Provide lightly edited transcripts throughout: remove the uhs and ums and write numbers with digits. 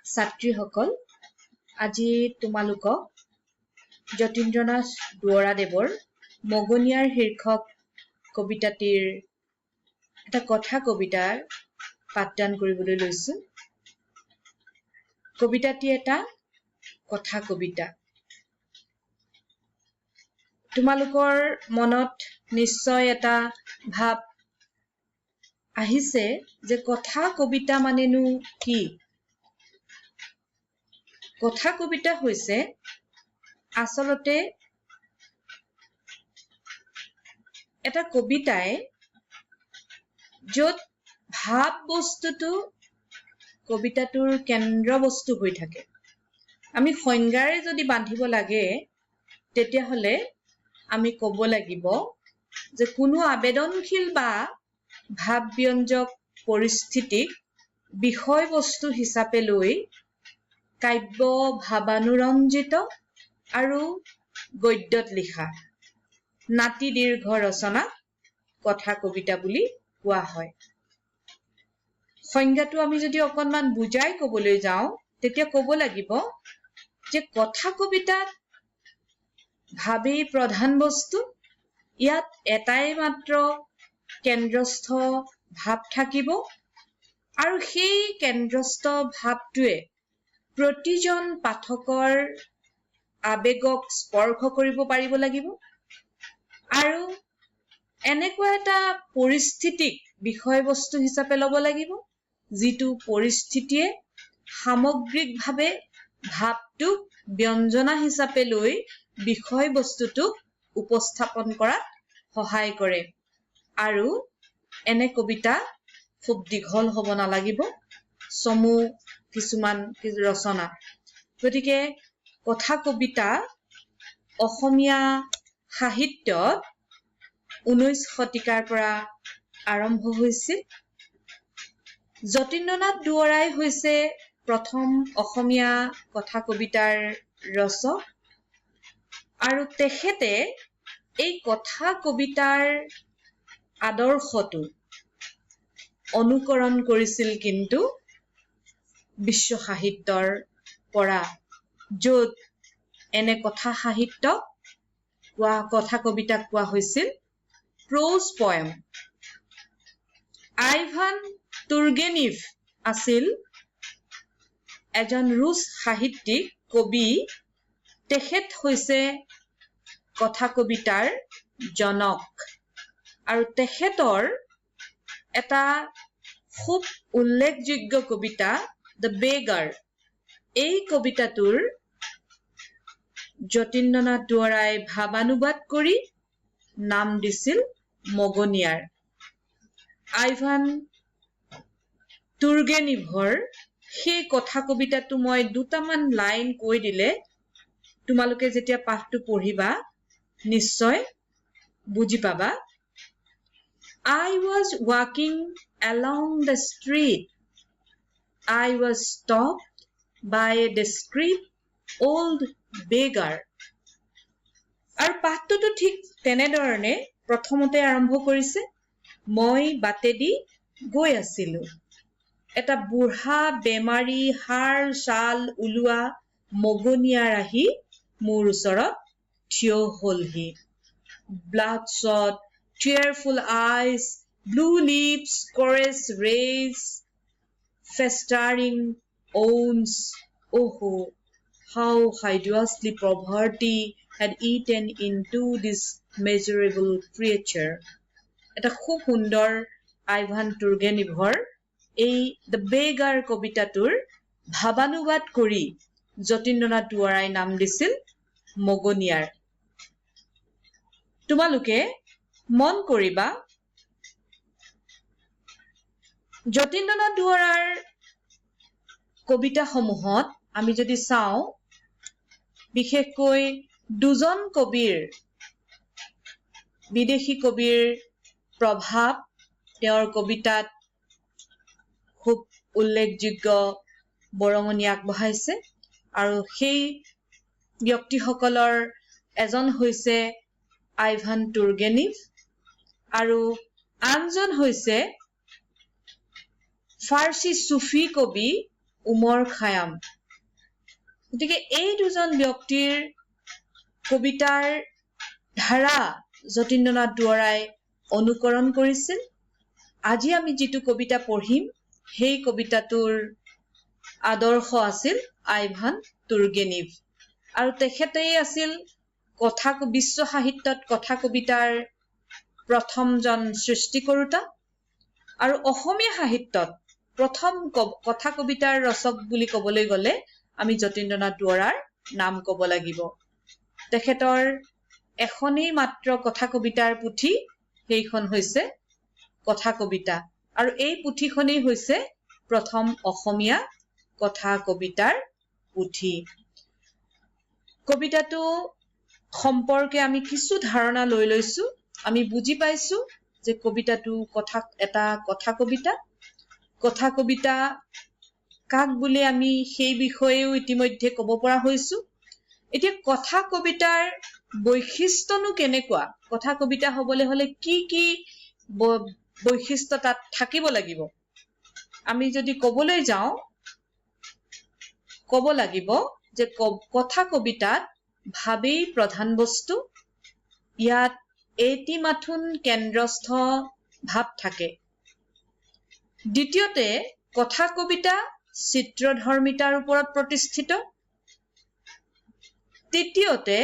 ছাত্ৰীসকল, আজি তোমালোকক যতীন্দ্ৰনাথ দুৱৰাদেৱৰ মগনিয়াৰ শীৰ্ষক কবিতাটিৰ এটা কথা কবিতাৰ পাঠদান কৰিবলৈ লৈছো। কবিতাটি এটা কথা কবিতা। তোমালোকৰ মনত নিশ্চয় এটা ভাৱ আহিছে যে কথা কবিতা মানেনো কি? কথা কবিতা হৈছে আচলতে এটা কবিতাই য'ত ভাৱ বস্তুটো কবিতাটোৰ কেন্দ্ৰবস্তু হৈ থাকে। আমি সংজ্ঞাৰে যদি বান্ধিব লাগে তেতিয়াহ'লে আমি ক'ব লাগিব যে কোনো আবেদনশীল বা ভাৱব্যঞ্জক পৰিস্থিতিক বিষয়বস্তু হিচাপে লৈ কাব্য ভাৱানুৰঞ্জিত আৰু গদ্যত লিখা নাতি দীৰ্ঘ ৰচনা কথা কবিতা বুলি কোৱা হয়। সংজ্ঞাটো আমি যদি অকণমান বুজাই ক'বলৈ যাওঁ তেতিয়া ক'ব লাগিব যে কথা কবিতাত ভাৱেই প্ৰধান বস্তু। ইয়াত এটাই মাত্ৰ কেন্দ্ৰস্থ ভাৱ থাকিব আৰু সেই কেন্দ্ৰস্থ ভাৱটোৱে প্ৰতিজন পাঠকৰ আবেগক স্পৰ্শ কৰিব পাৰিব লাগিব আৰু এনেকুৱা এটা পৰিস্থিতিক বিষয়বস্তু হিচাপে ল'ব লাগিব যিটো পৰিস্থিতিয়ে সামগ্ৰিকভাৱে ভাৱটোক ব্যঞ্জনা হিচাপে লৈ বিষয়বস্তুটোক উপস্থাপন কৰাত সহায় কৰে। আৰু এনে কবিতা খুব দীঘল হ'ব নালাগিব, চমু কিছুমান ৰচনা। গতিকে কথা কবিতা অসমীয়া সাহিত্যত 19 শতিকাৰ পৰা আৰম্ভ হৈছিল। যতীন্দ্ৰনাথ দুৱৰাই হৈছে প্ৰথম অসমীয়া কথা কবিতাৰ ৰচক আৰু তেখেতে এই কথা কবিতাৰ আদৰ্শটো অনুকৰণ কৰিছিল কিন্তু বিশ্ব সাহিত্যৰ পৰা, য'ত এনে কথা সাহিত্য কথা কবিতাক কোৱা হৈছিল প্ৰ'জ পয়েম। আইভান তুৰ্গেনিভ আছিল এজন ৰুছ সাহিত্যিক কবি। তেখেত হৈছে কথা কবিতাৰ জনক আৰু তেখেতৰ এটা খুব উল্লেখযোগ্য কবিতা দ্য বেগাৰ, এই কবিতাটোৰ যতীন্দ্ৰনাথ দুৱৰাই ভাৱানুবাদ কৰি নাম দিছিল মগনিয়াৰ। আইভান তুৰ্গেনিভৰ সেই কথা কবিতাটো মই দুটামান লাইন কৈ দিলে তোমালোকে যেতিয়া পাঠটো পঢ়িবা নিশ্চয় বুজি পাবা। I was walking along the street. I was stopped by a discreet old beggar. আৰু পাঠটোতো ঠিক তেনেধৰণে প্ৰথমতে আৰম্ভ কৰিছে, মই বাটেদি গৈ আছিলো। এটা বুঢ়া বেমাৰী হাড় ছাল ওলোৱা মগনিয়াৰ আহি মোৰ ওচৰত থিয় হ'লহি। Bloodshot, tearful eyes, blue lips, chorus rays, festering wounds. Oh, how hideously poverty had eaten into this miserable creature. এটা খুব সুন্দৰ আইভান তুৰ্গেনিভৰ এই দ্য বেগাৰ কবিতাটোৰ ভাৱানুবাদ কৰি যতীন্দ্ৰনাথ দুৱৰাই নাম দিছিল মগনিয়াৰ। তোমালোকে মন কৰিবা যতীন্দ্ৰনাথ দুৱৰাৰ কবিতাসমূহত আমি যদি চাওঁ বিশেষকৈ দুজন কবিৰ বিদেশী কবিৰ প্ৰভাৱ তেওঁৰ কবিতাত খুব উল্লেখযোগ্য বৰঙণি আগবঢ়াইছে আৰু সেই ব্যক্তিসকলৰ এজন হৈছে আইভান তুৰ্গেনিভ আৰু আনজন হৈছে ফাৰ্চী চুফী কবি উমৰ খায়াম। গতিকে এই দুজন ব্যক্তিৰ কবিতাৰ ধাৰা যতীন্দ্ৰনাথ দুৱৰাই অনুকৰণ কৰিছিল। আজি আমি যিটো কবিতা পঢ়িম সেই কবিতাটোৰ আদৰ্শ আছিল আইভান তুৰ্গেনিভ, আৰু তেখেতেই আছিল বিশ্ব সাহিত্যত কথা কবিতাৰ প্ৰথমজন সৃষ্টিকৰোতা, আৰু অসমীয়া সাহিত্যত প্ৰথম কথা কবিতাৰ ৰচক বুলি ক'বলৈ গ'লে আমি যতীন্দ্ৰনাথ দুৱৰাৰ নাম ক'ব লাগিব। তেখেতৰ এখনেই মাত্ৰ কথা কবিতাৰ পুথি, সেইখন হৈছে কথা কবিতা, আৰু এই পুথিখনেই হৈছে প্ৰথম অসমীয়া কথা কবিতাৰ পুথি। কবিতাটো সম্পৰ্কে আমি কিছু ধাৰণা লৈ লৈছো। আমি বুজি পাইছো যে কবিতাটো এটা কথা কবিতা। কথা কবিতা কাক বুলি আমি সেই বিষয়েও ইতিমধ্যে ক'ব পৰা হৈছো। এতিয়া কথা কবিতাৰ বৈশিষ্ট্যনো কেনেকুৱা, কথা কবিতা হ'বলৈ হলে কি কি বৈশিষ্ট্য তাত থাকিব লাগিব, আমি যদি ক'বলৈ যাওঁ ক'ব লাগিব যে কথা কবিতাত ভাৱেই প্ৰধান বস্তু। ইয়াত এটি মাথোন কেন্দ্ৰস্থ ভাৱ থাকে। দ্বিতীয়তে কথা কবিতা চিত্ৰধৰ্মিতাৰ ওপৰত প্ৰতিষ্ঠিত। তৃতীয়তে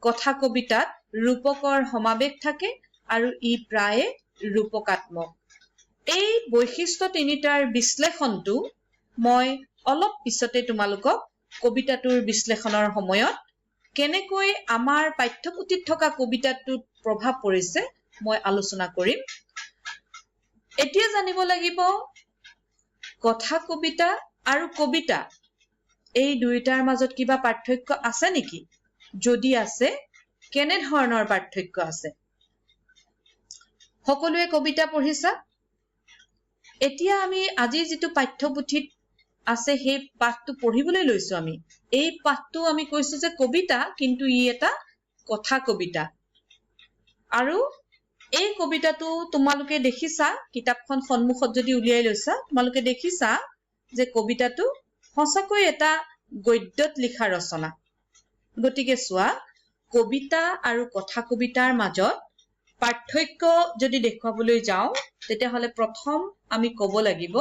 কথা কবিতাত ৰূপকৰ সমাবেশ থাকে আৰু ই প্ৰায়ে ৰূপকাত্মক। এই বৈশিষ্ট্য তিনিটাৰ বিশ্লেষণটো মই অলপ পিছতে তোমালোকক কবিতাটোৰ বিশ্লেষণৰ সময়ত কেনেকৈ আমাৰ পাঠ্যপুথিত থকা কবিতাটোত প্ৰভাৱ পৰিছে মই আলোচনা কৰিম। এতিয়া জানিব লাগিব কথা কবিতা আৰু কবিতা এই দুইটাৰ মাজত কিবা পাৰ্থক্য আছে নেকি? যদি আছে, কেনে ধৰণৰ পাৰ্থক্য আছে? সকলোৱে কবিতা পঢ়িছা? এতিয়া আমি আজি যিটো পাঠ্যপুথিত আছে সেই পাঠটো পঢ়িবলৈ লৈছো। আমি এই পাঠটো আমি কৈছো যে কবিতা, কিন্তু ই এটা কথা কবিতা। আৰু এই কবিতাটো তোমালোকে দেখিছা, কিতাপখন সন্মুখত যদি উলিয়াই লৈছা, তোমালোকে দেখিছা যে কবিতাটো সঁচাকৈ এটা গদ্যত লিখা ৰচনা। গতিকে চোৱা, কবিতা আৰু কথা কবিতাৰ মাজত পাৰ্থক্য যদি দেখুৱাবলৈ যাওঁ, তেতিয়াহ'লে প্ৰথম আমি ক'ব লাগিব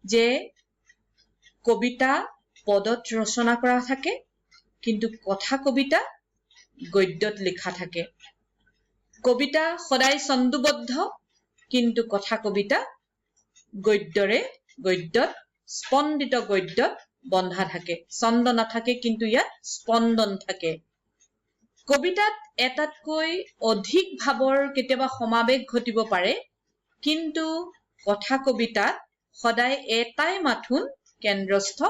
যে কবিতা পদত ৰচনা কৰা থাকে, কিন্তু কথা কবিতা গদ্যত লিখা থাকে। কবিতা সদায় ছন্দোবদ্ধ, কিন্তু কথা কবিতা গদ্যত স্পন্দিত গদ্যত বন্ধা থাকে। ছন্দ নাথাকে, কিন্তু ইয়াত স্পন্দন থাকে। কবিতাত এটাতকৈ অধিক ভাৱৰ কেতিয়াবা সমাবেশ ঘটিব পাৰে, কিন্তু কথা কবিতাত সদায় এটাই মাথোন কেন্দ্ৰস্থ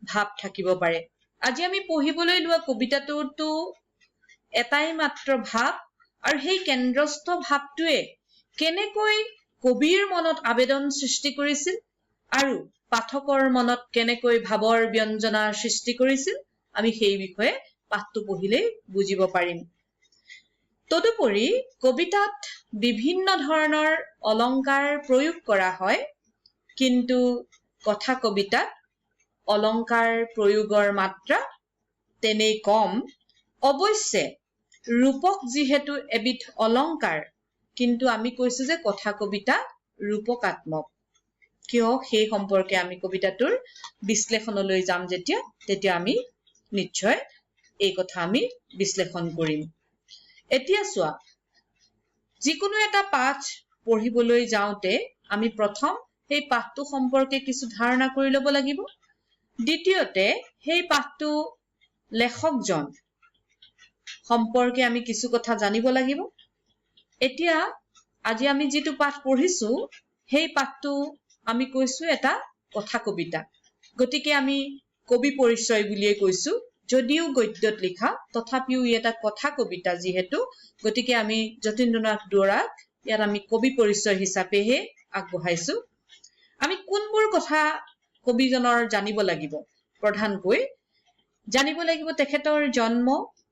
ভাৱ থাকিব পাৰে। আজি আমি পঢ়িবলৈ লোৱা কবিতাটোতো এটাই মাত্ৰ ভাৱ, আৰু সেই কেন্দ্ৰস্থ ভাৱটোৱে কেনেকৈ কবিৰ মনত আবেদন সৃষ্টি কৰিছিল আৰু পাঠকৰ মনত কেনেকৈ ভাৱৰ ব্যঞ্জনা সৃষ্টি কৰিছিল, আমি সেই বিষয়ে পাঠটো পঢ়িলেই বুজিব পাৰিম। তদুপৰি কবিতাত বিভিন্ন ধৰণৰ অলংকাৰ প্ৰয়োগ কৰা হয়, কিন্তু কথা কবিতাত অলংকাৰ প্ৰয়োগৰ মাত্ৰা তেনেই কম। অৱশ্যে ৰূপক যিহেতু এবিধ অলংকাৰ, কিন্তু আমি কৈছো যে কথা কবিতা ৰূপকাত্মক। কিয়, সেই সম্পৰ্কে আমি কবিতাটোৰ বিশ্লেষণলৈ যাম তেতিয়া আমি নিশ্চয় এই কথা আমি বিশ্লেষণ কৰিম। এতিয়া চোৱা, যিকোনো এটা পাঠ পঢ়িবলৈ যাওঁতে আমি প্ৰথম সেই পাঠটো সম্পৰ্কে কিছু ধাৰণা কৰি ল'ব লাগিব। দ্বিতীয়তে সেই পাঠটো লেখকজন সম্পৰ্কে আমি কিছু কথা জানিব লাগিব। এতিয়া আজি আমি যিটো পাঠ পঢ়িছো, সেই পাঠটো আমি কৈছো এটা কথা কবিতা। গতিকে আমি কবি পৰিচয় বুলিয়ে কৈছো। যদিও গদ্যত লিখা, তথাপিও ই এটা কথা কবিতা যিহেতু, গতিকে আমি যতীন্দ্ৰনাথ দুৱৰাক ইয়াত আমি কবি পৰিচয় হিচাপেহে আগবঢ়াইছো। আমি কোনবোৰ কথা কবিজনৰ জানিব লাগিব? প্ৰধানকৈ জানিব লাগিব তেখেতৰ জন্ম,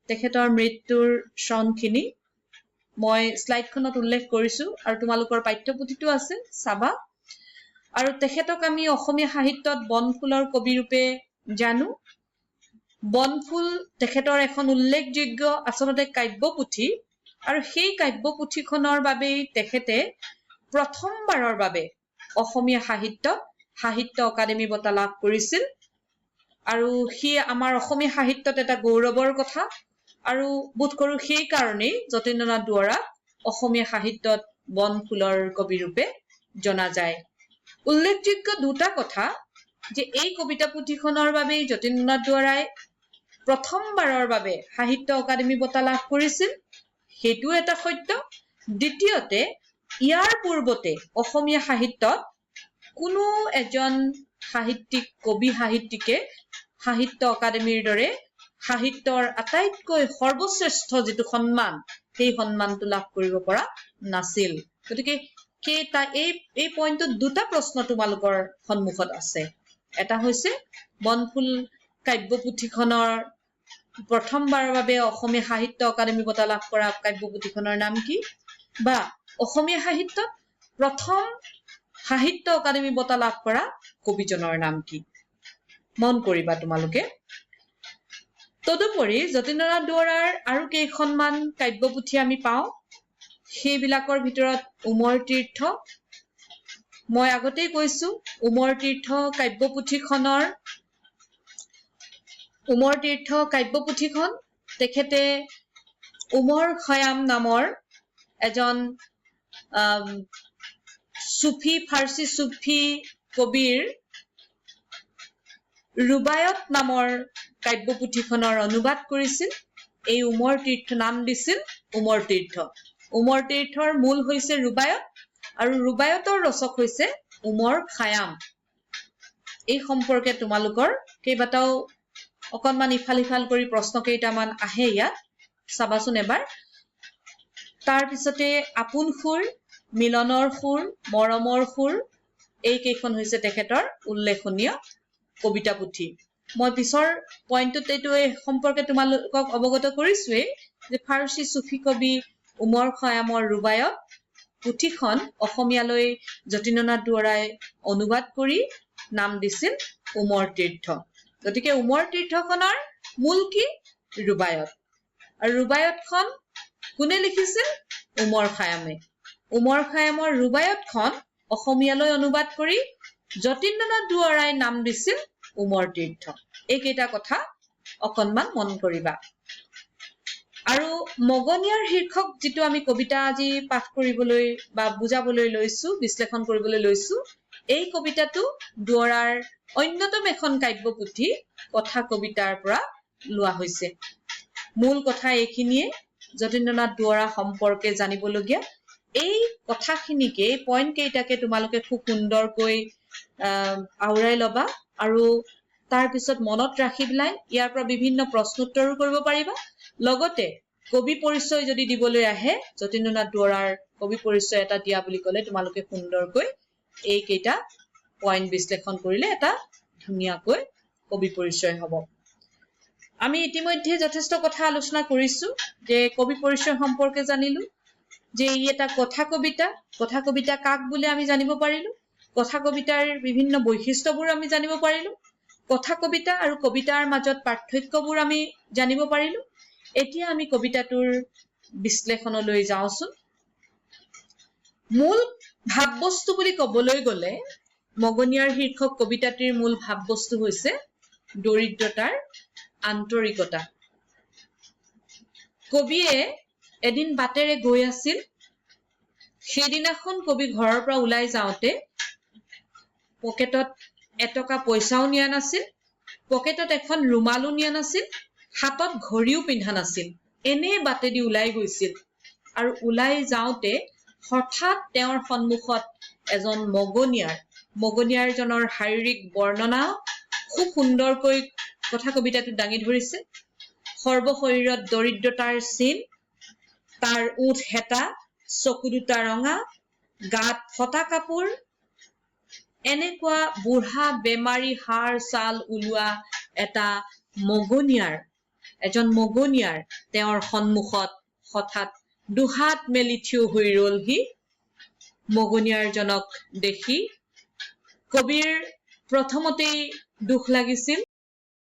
তেখেতৰ মৃত্যুৰ চনখিনি। মই শ্লাইডখনত উল্লেখ কৰিছো আৰু তোমালোকৰ পাঠ্যপুথিতো আছে, চাবা। আৰু তেখেতক আমি অসমীয়া সাহিত্যত বনফুলৰ কবি ৰূপে জানো। বনফুল তেখেতৰ এখন উল্লেখযোগ্য আচলতে কাব্যপুথি, আৰু সেই কাব্যপুথিখনৰ বাবেই তেখেতে প্ৰথমবাৰৰ বাবে অসমীয়া সাহিত্য অকাডেমি বঁটা লাভ কৰিছিল। আৰু সি আমাৰ অসমীয়া সাহিত্যত এটা গৌৰৱৰ কথা, আৰু বোধ কৰো সেই কাৰণেই যতীন্দ্ৰনাথ দুৱৰাক অসমীয়া সাহিত্যত বনফুলৰ কবি ৰূপে জনা যায়। উল্লেখযোগ্য দুটা কথা যে এই কবিতা পুথিখনৰ বাবেই যতীন্দ্ৰনাথ দুৱৰাই প্ৰথমবাৰৰ বাবে সাহিত্য অকাডেমি বঁটা লাভ কৰিছিল, সেইটো এটা সত্য। দ্বিতীয়তে ইয়াৰ পূৰ্বতে অসমীয়া সাহিত্যত কোনো এজন সাহিত্যিক কবি সাহিত্যিকে সাহিত্য অকাডেমিৰ দৰে সাহিত্যৰ আটাইতকৈ সৰ্বশ্ৰেষ্ঠ যিটো সন্মান, সেই সন্মানটো লাভ কৰিব পৰা নাছিল। গতিকে এই পইণ্টত দুটা প্ৰশ্ন তোমালোকৰ সন্মুখত আছে। এটা হৈছে বনফুল কাব্যপুথিখনৰ প্ৰথমবাৰৰ বাবে অসমীয়া সাহিত্য অকাডেমি বঁটা লাভ কৰা কাব্যপুথিখনৰ নাম কি, বা অসমীয়া সাহিত্যত প্ৰথম সাহিত্য অকাডেমি বঁটা লাভ কৰা কবিজনৰ নাম কি, মন কৰিবা তোমালোকে। তদুপৰি যতীন্দ্ৰনাথ দুৱৰাৰ আৰু কেইখনমান কাব্যপুথি আমি পাওঁ। সেইবিলাকৰ ভিতৰত উমৰ তীৰ্থ, মই আগতেই কৈছো উমৰ তীৰ্থ কাব্যপুথিখন তেখেতে উমৰ খয়াম নামৰ এজন ফাৰ্চী চুফী কবিৰ ৰুবায়ত নামৰ কাব্যপুথিখনৰ অনুবাদ কৰিছিল। এই উমৰ তীৰ্থ নাম দিছিল উমৰ তীৰ্থ। উমৰ তীৰ্থৰ মূল হৈছে ৰুবায়ত, আৰু ৰুবায়তৰ ৰচক হৈছে উমৰ খায়াম। এই সম্পৰ্কে তোমালোকৰ কেইবাটাও অকণমান ইফাল সিফাল কৰি প্ৰশ্ন কেইটামান আহে ইয়াত, চাবাচোন এবাৰ। তাৰপিছতে আপোন সুৰ, মিলনৰ সুৰ, মৰমৰ সুৰ, এই কেইখন হৈছে তেখেতৰ উল্লেখনীয় কবিতা পুথি। মই পিছৰ পইণ্টটোত এইটো সম্পৰ্কে তোমালোকক অৱগত কৰিছোৱেই যে ফাৰ্চী চুফী কবি উমৰ খয়ামৰ ৰুবায়ত পুথিখন অসমীয়ালৈ যতীন্দ্ৰনাথ দুৱৰাই অনুবাদ কৰি নাম দিছিল উমৰ তীৰ্থ। গতিকে উমৰ তীৰ্থখনৰ মূল কি? ৰুবায়ত। আৰু ৰুবায়তখন কোনে লিখিছিল? উমৰ খায়ামে। উমৰ খায়ামৰ ৰুবায়তখন অসমীয়ালৈ অনুবাদ কৰি যতীন্দ্ৰনাথ দুৱৰাই নাম দিছিল উমৰ তীৰ্থ। এইকেইটা কথা অকণমান মন কৰিবা। আৰু মগনিয়াৰ শীৰ্ষক যিটো আমি কবিতা আজি পাঠ কৰিবলৈ বা বুজাবলৈ লৈছো, বিশ্লেষণ কৰিবলৈ লৈছো, এই কবিতাটো দুৱৰাৰ অন্যতম এখন কাব্যপুথি কথা কবিতাৰ পৰা লোৱা হৈছে। মূল কথা এইখিনিয়ে, যতীন্দ্ৰনাথ দুৱৰা সম্পৰ্কে জানিবলগীয়া এই কথাখিনিকে, এই পইণ্ট কেইটাকে তোমালোকে খুব সুন্দৰকৈ আওৰাই ল'বা, আৰু তাৰপিছত মনত ৰাখি পেলাই ইয়াৰ পৰা বিভিন্ন প্ৰশ্নোত্তৰো কৰিব পাৰিবা। লগতে কবি পৰিচয় যদি দিবলৈ আহে, যতীন্দ্ৰনাথ দুৱৰাৰ কবি পৰিচয় এটা দিয়া বুলি ক'লে তোমালোকে সুন্দৰকৈ এইকেইটা পইণ্ট বিশ্লেষণ কৰিলে এটা ধুনীয়াকৈ কবি পৰিচয় হ'ব। আমি ইতিমধ্যে যথেষ্ট কথা আলোচনা কৰিছো, যে কবি পৰিচয় সম্পৰ্কে জানিলো, যে ই এটা কথা কবিতা। কথা কবিতা কাক বোলে আমি জানিব পাৰিলো, কথা কবিতাৰ বিভিন্ন বৈশিষ্ট্যবোৰ আমি জানিব পাৰিলো, কথা কবিতা আৰু কবিতাৰ মাজত পাৰ্থক্যবোৰ আমি জানিব পাৰিলো। এতিয়া আমি কবিতাটোৰ বিশ্লেষণলৈ যাওঁচোন। মূল ভাৱবস্তু বুলি ক'বলৈ গ'লে মগনিয়াৰ শীৰ্ষক কবিতাটিৰ মূল ভাৱবস্তু হৈছে দৰিদ্ৰতাৰ আন্তৰিকতা। কবিয়ে এদিন বাটেৰে গৈ আছিল। সেইদিনাখন কবি ঘৰৰ পৰা ওলাই যাওঁতে পকেটত এটকা পইচাও নিয়া নাছিল, পকেটত এখন ৰুমালো নিয়া নাছিল, হাতত ঘড়ীও পিন্ধা নাছিল। এনেই বাটেদি ওলাই গৈছিল, আৰু ওলাই যাওঁতে হঠাৎ তেওঁৰ সন্মুখত এজন মগনিয়াৰজনৰ শাৰীৰিক বৰ্ণনা খুব সুন্দৰকৈ কথা কবিতাটোত দাঙি ধৰিছে। সৰ্বশৰীৰত দৰিদ্ৰতাৰ চিন, তাৰ ওঠ হেতা, চকু দুটা ৰঙা, গাত ফটা কাপোৰ, এনেকুৱা বুঢ়া বেমাৰী হাড় ছাল ওলোৱা এজন মগনিয়াৰ তেওঁৰ সন্মুখত হঠাৎ দুহাত মেলি থিয় হৈ ৰলহি। মগনিয়াৰজনক দেখি কবিৰ প্ৰথমতেই দুখ লাগিছিল